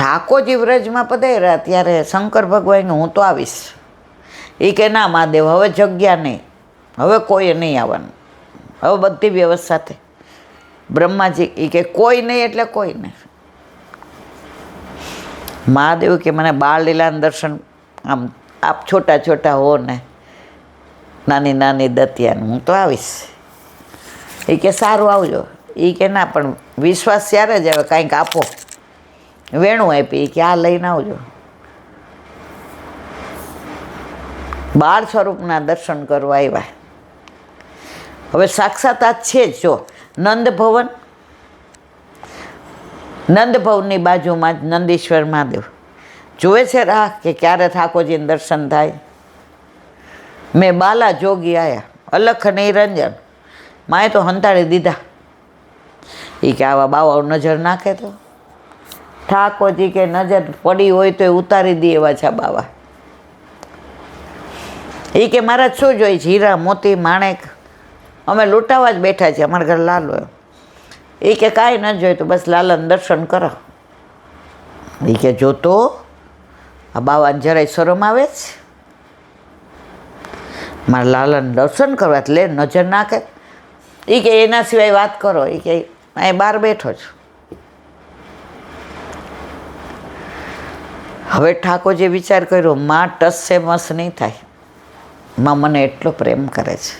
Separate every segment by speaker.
Speaker 1: ઠાકોરજી વ્રજમાં પધાર્યા ત્યારે શંકર ભગવાન હું તો આવીશ. એ કે ના મહાદેવ હવે જગ્યા નહીં, હવે કોઈ નહીં આવવાનું, હવે બધી વ્યવસ્થા થઈ. બ્રહ્માજી એ કે કોઈ નહીં એટલે કોઈ નહીં. મહાદેવ કે મને બાળલીલાના દર્શન આમ આપ છોટા છોટા હો ને નાની નાની દતિયાને હું તો આવીશ. એ કે સારું આવજો. એ કે ના પણ વિશ્વાસ ત્યારે જ આવે કાંઈક આપો. વેણું આપી કે આ લઈને આવજો. બાળ સ્વરૂપના દર્શન કરવા આવ્યા. હવે સાક્ષાત આ છે જ. જો નંદ ભવનની બાજુમાં જ નંદીશ્વર મહાદેવ જોવે છે રાહ કે ક્યારે ઠાકોરજીને દર્શન થાય. મેં બાલા જોગી આવ્યા, અલખ નિરંજન માએ તો હંતાડી દીધા. એ કે આવા બાવાઓ નજર નાખે તો ઠાકોરજી કે નજર પડી હોય તો એ ઉતારી દે એવા છે બાવા. એ કે મારા શું જોઈએ છે? હીરા મોતી માણેક અમે લૂંટાવા જ બેઠા છીએ, અમારા ઘર લાલો. એ કે કાંઈ ન જોઈએ તો બસ લાલાને દર્શન કરો. એ કે જોતો આ બાવાને જરાય શરમ આવે છે? મારા લાલાને દર્શન કરવા લે નજર નાખે. એ કે એના સિવાય વાત કરો. એ કે અહીં બહાર બેઠો છું. હવે ઠાકોરજી વિચાર કર્યો માં ટસશે મસ નહીં થાય. માં મને એટલો પ્રેમ કરે છે,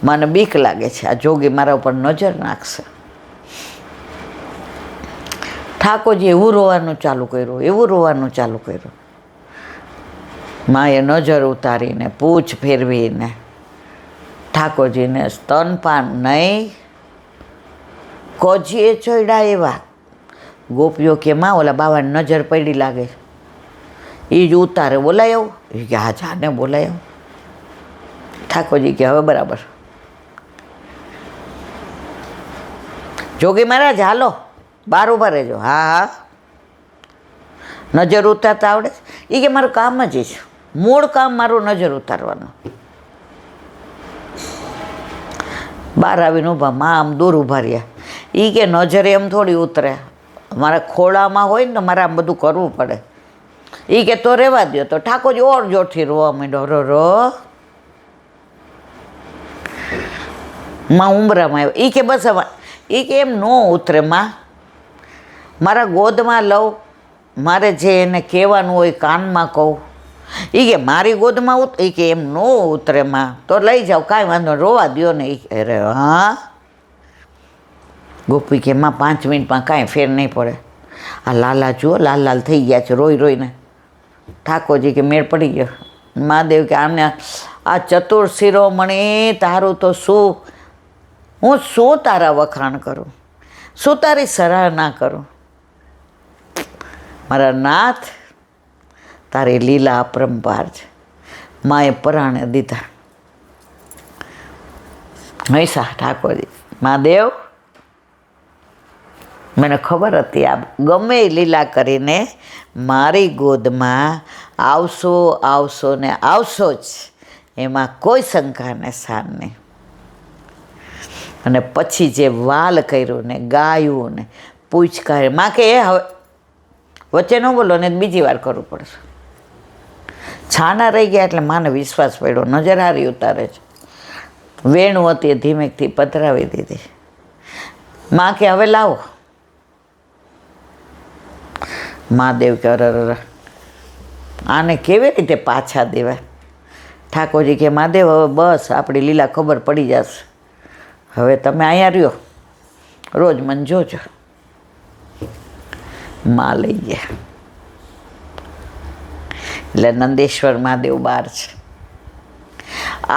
Speaker 1: મને બીક લાગે છે આ જોગી મારા ઉપર નજર નાખશે. ઠાકોરજી એવું રોવાનું ચાલુ કર્યું. માએ નજર ઉતારીને પૂછ ફેરવીને ઠાકોરજીને સ્તનપાન નહીં કોજીએ ચોયડા એવા. ગોપીઓ કે માં ઓલા બાવાની નજર પડી લાગે. એ જ ઉતારે બોલાયો. એ કે હા જાને બોલાયો. ઠાકોરજી કે હવે બરાબર. જોગી મહારાજ હાલો બાર ઉભા રહેજો. હા નજર ઉતારતા આવડે? એ કે મારું કામ જ છે, મૂળ કામ મારું નજર ઉતારવાનું. બહાર આવીને ઊભા. માં આમ દૂર ઊભા રહ્યા. એ કે નજર એમ થોડી ઉતરે, મારા ખોળામાં હોય ને મારે આમ બધું કરવું પડે. એ કે તો રહેવા દો. તો ઠાકોરજી ઓર જોરથી રોવા માંડ્યો. રો માં ઉંબરામાં આવ્યો. એ કે બસ હવે એ કે એમ ન ઉતરે માં, મારા ગોદમાં લઉં, મારે જે એને કહેવાનું હોય કાનમાં કહું. એ કે મારી ગોદમાં એ કે એમ ન ઉતરે માં, તો લઈ જાઓ કાંઈ વાંધો રોવા દો ને. એ અરે હા. ગોપી કે માં 5 મિનિટમાં કાંઈ ફેર નહીં પડે. આ લાલા જુઓ લાલ થઈ ગયા છે રોઈ રોઈને. ઠાકોરજી કે મેળ પડી ગયો. મહાદેવ કે આમને આ ચતુર શિરોમણી તારું તો શું, હું શું તારા વખાણ કરું, શું તારી સરાહના કરું. મારા નાથ તારી લીલા અપરંપાર છે. માએ પરાણે દીધા. હૈસા ઠાકોરજી મહાદેવ મને ખબર હતી આ ગમે એ લીલા કરીને મારી ગોદમાં આવશો ને આવશો જ, એમાં કોઈ શંકા ને સ્થાન નહીં. અને પછી જે વાલ કર્યું ને ગાયું ને પૂછકારી માં કે એ હવે વચ્ચે ન બોલો ને બીજી વાર કરવું પડશે. છાના રહી ગયા એટલે માને વિશ્વાસ પડ્યો. નજર હારી ઉતારે છે. વેણું હતી ધીમેકથી પધરાવી દીધી. માં કે હવે લાવો. મહાદેવ કે અરર આને કેવી રીતે પાછા દેવાય. ઠાકોરજી કે મહાદેવ હવે બસ આપણી લીલા ખબર પડી જશે, હવે તમે અહીંયા રહ્યો, રોજ મને જોજો. માં લઈ ગયા. એટલે નંદેશ્વર મહાદેવ બહાર છે.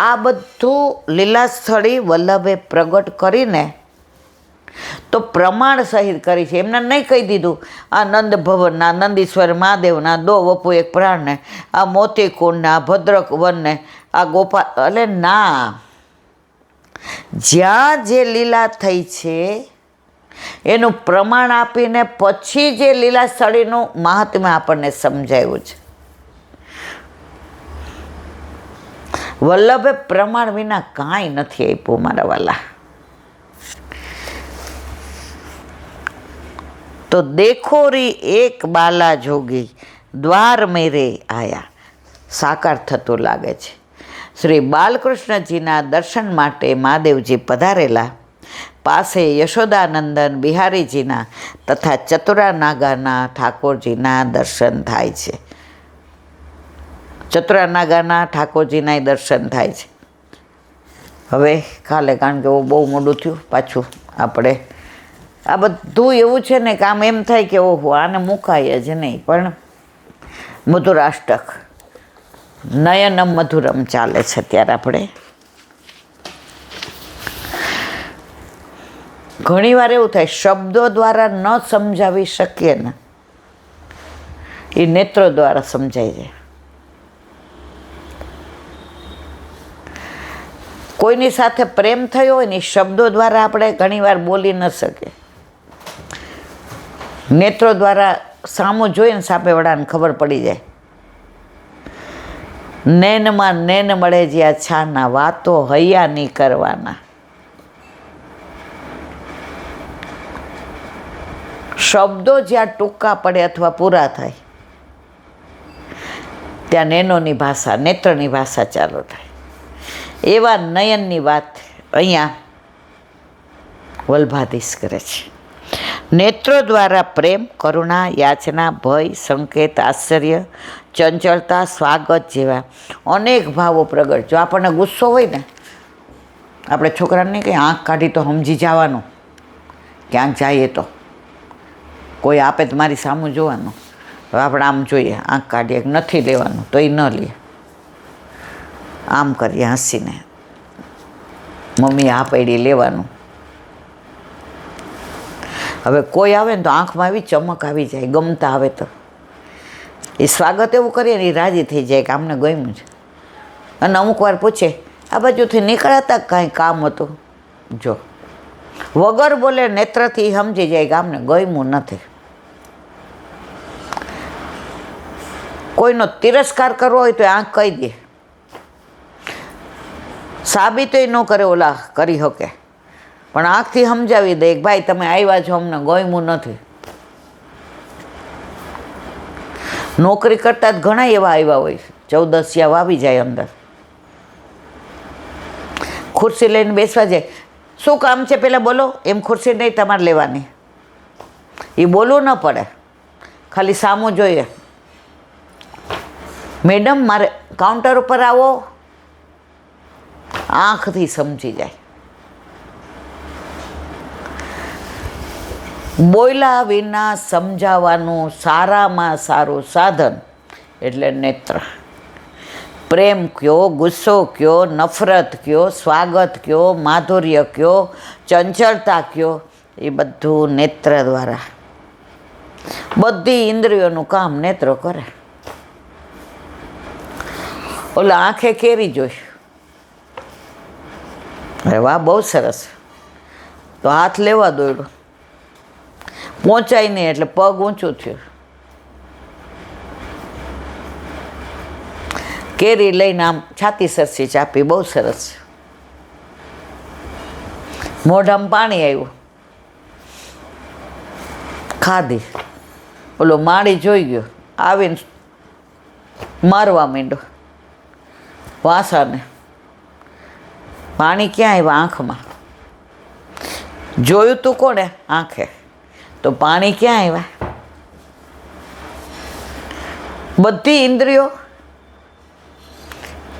Speaker 1: આ બધું લીલા સ્થળી વલ્લભે પ્રગટ કરીને તો પ્રમાણ સહિત કરી છે. એમને નહીં કહી દીધું આ નંદ ભવનના નંદીશ્વર મહાદેવના 2 વપુ 1 પ્રાણને, આ મોતીકુંડને, આ ભદ્રક વનને, આ ગોપાલ. એટલે ના, જ્યાં જે લીલા થઈ છે એનું પ્રમાણ આપીને પછી જે લીલા સ્થળીનું મહાત્મ્ય આપણને સમજાયું છે. વલ્લભે પ્રમાણ વિના કાંઈ નથી આપ્યું મારા વાલા. તો દેખો રી એક બાલા જોગી દ્વાર મેરે આયા સાકાર થતું લાગે છે. શ્રી બાલકૃષ્ણજીના દર્શન માટે મહાદેવજી પધારેલા પાસે યશોદાનંદન બિહારીજીના તથા ચતુરા નાગાના ઠાકોરજીના દર્શન થાય છે. ચતુરા નાગાના ઠાકોરજીના દર્શન થાય છે. હવે કાલે, કારણ કે બહુ મોડું થયું, પાછું આપણે આ બધું એવું છે ને કે આમ એમ થાય કે ઓહો આને મુકાય જ નહીં, પણ મધુરાષ્ટક નયનમ મધુરમ ચાલે છે. ત્યારે આપણે ઘણીવાર એવું થાય શબ્દો દ્વારા ન સમજાવી શકીએ ને, એ નેત્રો દ્વારા સમજાય જાય. કોઈની સાથે પ્રેમ થયો હોય ને શબ્દો દ્વારા આપણે ઘણીવાર બોલી ન શકીએ. નેત્રો દ્વારા સામું જોઈએ ને સાપેવાળાને ખબર પડી જાય. નૈનમાં નૈન મળે જ્યાં છાના, વાતો હૈયા નહીં કરવાના. શબ્દો જ્યાં ટૂંકા પડે અથવા પૂરા થાય ત્યાં નૈનોની ભાષા, નેત્રની ભાષા ચાલુ થાય. એવા નયનની વાત અહીંયા વલ્ભાધીશ કરે છે. નેત્રો દ્વારા પ્રેમ, કરુણા, યાચના, ભય, સંકેત, આશ્ચર્ય, ચંચળતા, સ્વાગત જેવા અનેક ભાવો પ્રગટ. જો આપણને ગુસ્સો હોય ને, આપણે છોકરાને નહીં કંઈ આંખ કાઢી તો સમજી જવાનું, ક્યાંક જઈએ તો કોઈ આપે તો મારી સામું જોવાનું. હવે આપણે આમ જોઈએ, આંખ કાઢીએ, નથી લેવાનું તો એ ન લે, આમ કરીએ હસીને, મમ્મી આ પડી લેવાનું. હવે કોઈ આવે ને તો આંખમાં આવી ચમક આવી જાય, ગમતા આવે તો એ સ્વાગત એવું કરીએ ને એ રાજી થઈ જાય કે આમને ગમ્યું છે. અને અમુક વાર પૂછે આ બાજુથી નીકળાતા કાંઈ કામ હતું, જો વગર બોલે નેત્રથી સમજી જાય કે આમને ગમ્યું નથી. કોઈનો તિરસ્કાર કરવો હોય તો આંખ કહી દે, સાબિત ન કરે ઓલા કરી શકે, પણ આંખથી સમજાવી દે કે ભાઈ તમે આવ્યા છો, અમને ગમ્યું નથી. નોકરી કરતા જ ઘણા એવા આવ્યા હોય, 14 વાવી જાય અંદર, ખુરશી લઈને બેસવા જાય. શું કામ છે પહેલાં બોલો, એમ ખુરશી નહીં તમારે લેવાની, એ બોલવું ન પડે, ખાલી સામું જોઈએ. મેડમ મારે કાઉન્ટર ઉપર આવો, આંખથી સમજી જાય. બોલ્યા વિના સમજાવવાનું સારામાં સારું સાધન એટલે નેત્ર. પ્રેમ કયો, ગુસ્સો કયો, નફરત કયો, સ્વાગત કયો, માધુર્ય કયો, ચંચળતા કયો, એ બધું નેત્ર દ્વારા. બધી ઇન્દ્રિયોનું કામ નેત્રો કરે. ઓલા આંખે કેરી જોઈ, અરે વાહ બહુ સરસ, તો હાથ લેવા દોડ્યો, પહોંચાય નહીં એટલે પગ ઊંચું થયું. કેરી લઈને આમ છાતી સરસી ચાપી, બહુ સરસ. મોઢામાં પાણી આવ્યું, ખાધી. ઓલો માળી જોઈ ગયો, આવીને મારવા માંડ્યો વાસાને. પાણી ક્યાં આવ્યા? આંખમાં. જોયું તું કોણે? આંખે. તો પાણી ક્યાં આવ્યા? બધી ઇન્દ્રિયો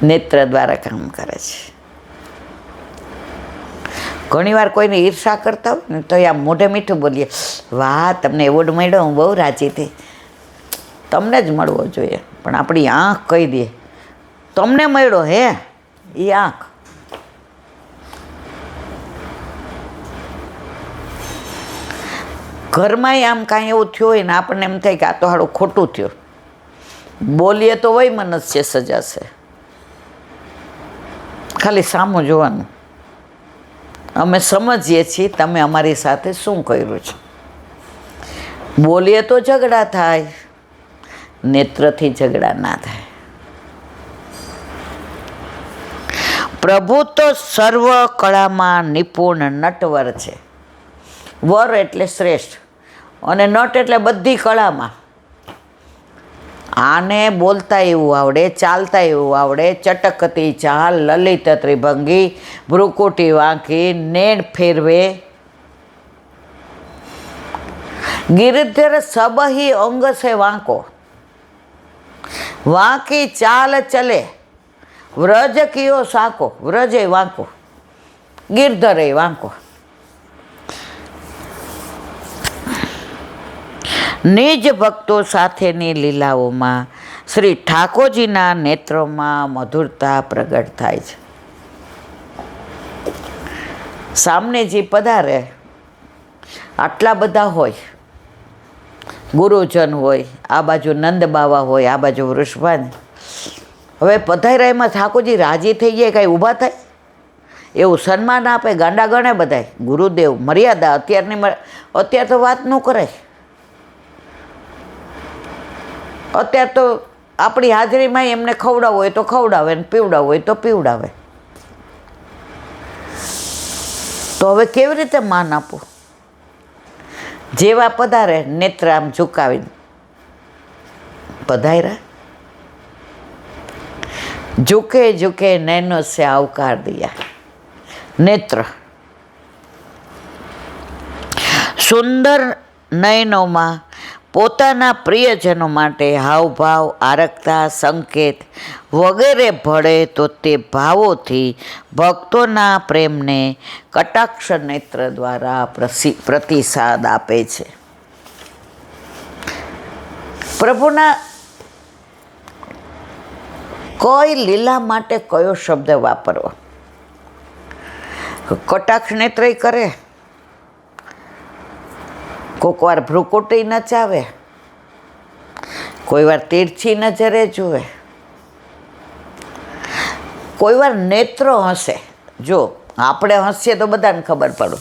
Speaker 1: નેત્ર દ્વારા કામ કરે છે. ઘણીવાર કોઈને ઈર્ષા કરતા હોય ને તો આ મોઢે મીઠું બોલીએ, વાહ તમને એવોર્ડ મળ્યો, હું બહુ રાજી થઈ. તમને જ મળવો જોઈએ, પણ આપણી આંખ કહી દે તમને મળ્યો હે, એ આંખ. ઘરમાં આમ કાંઈ એવું થયું હોય ને આપણને એમ થાય કે આ તો હાડું ખોટું થયું, બોલીએ તો વય મનસ્ય સજાશે. ખાલી સામું જોવાનું, અમે સમજીએ છીએ તમે અમારી સાથે શું કર્યું છે. બોલીએ તો ઝઘડા થાય, નેત્રથી ઝઘડા ના થાય. પ્રભુ તો સર્વ કળામાં નિપુણ નટવર છે. વર એટલે શ્રેષ્ઠ, અને નટ એટલે બધી કળામાં. આને બોલતા એવું આવડે, ચાલતા એવું આવડે, ચટકતી ચાલ, લલિત ત્રિભંગી, ભ્રુકુટી વાંકી, નેણ ફેરવે. गिरधर सब ही अंग से वांको, वांकी चाल चले, व्रज कियो साको, व्रज वांको, गिरधर वांको. निज भक्तो સાથેની લીલાઓમાં શ્રી ઠાકોરજીના નેત્રોમાં મધુરતા પ્રગટ થાય છે. સામને જે પધારે આટલા બધા હોય, ગુરુજન હોય, આ બાજુ નંદ બાવા હોય, આ બાજુ વૃષભાન. હવે પધાર્યા એમાં ઠાકોરજી રાજી થઈ જાય, કાંઈ ઊભા થાય, એવું સન્માન આપે, ગાંડા ગણે બધાય. ગુરુદેવ મર્યાદા, અત્યારે તો વાત ન કરાય. અત્યારે તો આપણી હાજરીમાં એમને ખવડાવવું હોય તો ખવડાવે ને પીવડાવવું હોય તો પીવડાવે. તો હવે કેવી રીતે માન આપવું? જેવા પધારે નેત્ર આમ ઝુકાવીને પધાર્યા. ઝુકે ઝુકે નૈનો સે આવકાર દિયા. નેત્ર સુંદર નયનોમાં પોતાના પ્રિયજનો માટે હાવભાવ, આરગતા, સંકેત વગેરે ભળે તો તે ભાવોથી ભક્તોના પ્રેમને કટાક્ષ નેત્ર દ્વારા પ્રતિસાદ આપે છે. પ્રભુના કઈ લીલા માટે કયો શબ્દ વાપરવો? કટાક્ષ નેત્રય કરે, કોઈક વાર ભ્રુકુટી નચાવે, કોઈ વાર તીરછી નજરે જુએ, કોઈ વાર નેત્રો હસે. જો આપણે હસીએ તો બધાને ખબર પડે,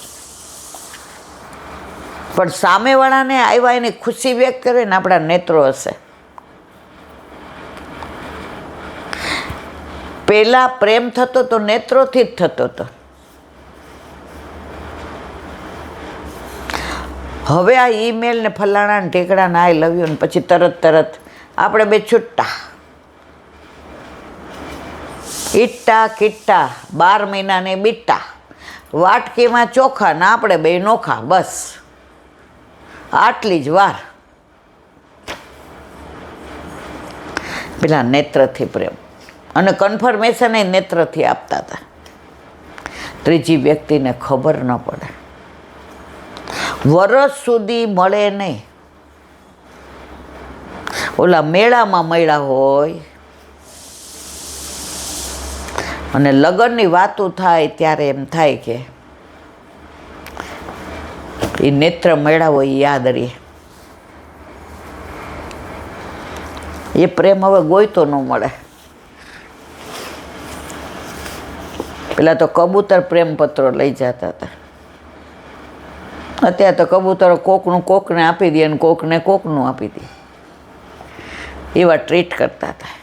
Speaker 1: પણ સામેવાળાને આવ્યા એની ખુશી વ્યક્ત કરીને આપણા નેત્રો હશે. પહેલા પ્રેમ થતો તો નેત્રોથી જ થતો હતો. હવે આ ઈમેલ ને ફલાણા ને ઢેકડા ને આઈ લવ યુ ને પછી તરત આપણે બે છૂટા. ઈટ્ટા કિટ્ટા 12 મહિનાને બીટા, વાટકીમાં ચોખા ને આપણે બે નોખા. બસ આટલી જ વાર. પેલા નેત્રથી પ્રેમ અને કન્ફર્મેશન એ નેત્રથી આપતા હતા. ત્રીજી વ્યક્તિને ખબર ન પડે, વરસ સુધી મળે નહીં. ઓલા મેળામાં મળ્યા હોય અને લગ્નની વાતો થાય ત્યારે એમ થાય કે એ નેત્ર મળ્યા હોય યાદ રહીએ. એ પ્રેમ હવે ગોઈતો ન મળે. પેલા તો કબૂતર પ્રેમ પત્રો લઈ જતા હતા. અત્યારે તો કબૂતરો કોકનું કોકને આપી દે અને કોકને કોકનું આપી દે, એવા ટ્રીટ કરતા હતા.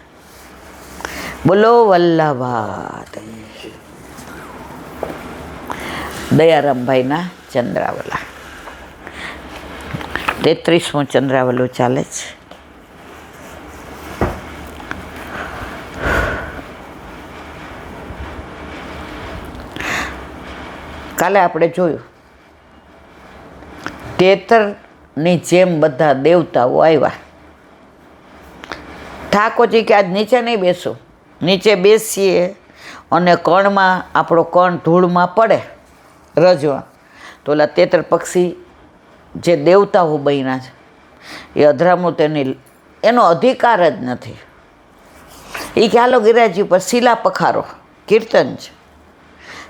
Speaker 1: બોલો વલ્લભાત. દયારામભાઈના ચંદ્રાવલા, 33મું ચંદ્રાવલું ચાલે છે. કાલે આપણે જોયું 73ની જેમ બધા દેવતાઓ આવ્યા. ઠાકોરજી કે આજ નીચે નહીં બેસું, નીચે બેસીએ અને કણમાં આપણો કણ ધૂળમાં પડે રજવા તો ઓલા 73 પક્ષી જે દેવતાઓ બન્યા છે એ અધરામૃત એનો અધિકાર જ નથી. એ કે હાલો ગિરાજી ઉપર શિલા પખારો, કીર્તન છે,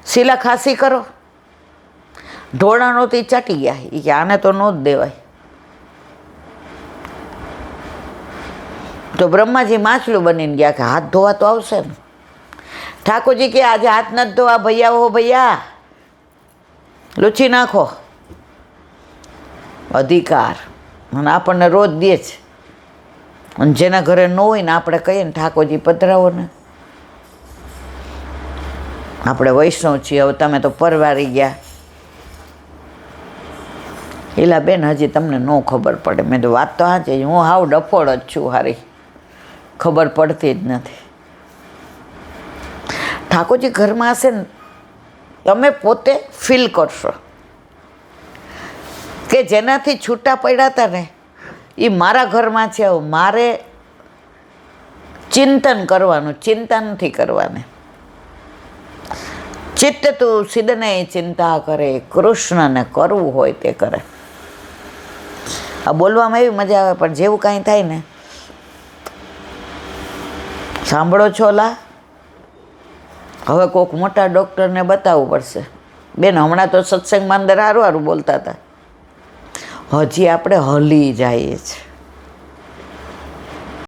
Speaker 1: શિલા ખાસી કરો. ઢોળાનો તે ચાટી ગયા. એ કે આને તો ન જ દેવાય. તો બ્રહ્માજી માછલું બનીને ગયા કે હાથ ધોવા તો આવશે ને. ઠાકોરજી કે આજે હાથ નથી ધોવા ભૈયા, હો ભૈયા લૂછી નાખો. અધિકાર અને આપણને રોજ દે છે. અને જેના ઘરે ન હોય ને આપણે કહીએ ને ઠાકોરજી પધરાવો ને, આપણે વૈષ્ણવ છીએ, હવે તમે તો પરવારી ગયા. એલા બેન હજી તમને ન ખબર પડે. મેં તો વાત તો સાચી, હું હાવ ડફોળ જ છું, હારી ખબર પડતી જ નથી. ઠાકોરજી ઘરમાં હશે ને તમે પોતે ફીલ કરશો કે જેનાથી છૂટા પડ્યા હતા ને એ મારા ઘરમાં છે. મારે ચિંતન કરવાનું, ચિંતા નથી કરવાની. ચિત્ત તું સિદ્ધને ચિંતા કરે, કૃષ્ણને કરવું હોય તે કરે. આ બોલવામાં એવી મજા આવે, પણ જેવું કાંઈ થાય ને, સાંભળો છો લા, હવે કોઈક મોટા ડૉક્ટરને બતાવવું પડશે. બેન હમણાં તો સત્સંગમાં અંદર સારું સારું બોલતા હતા, હજી આપણે હલી જઈએ છીએ.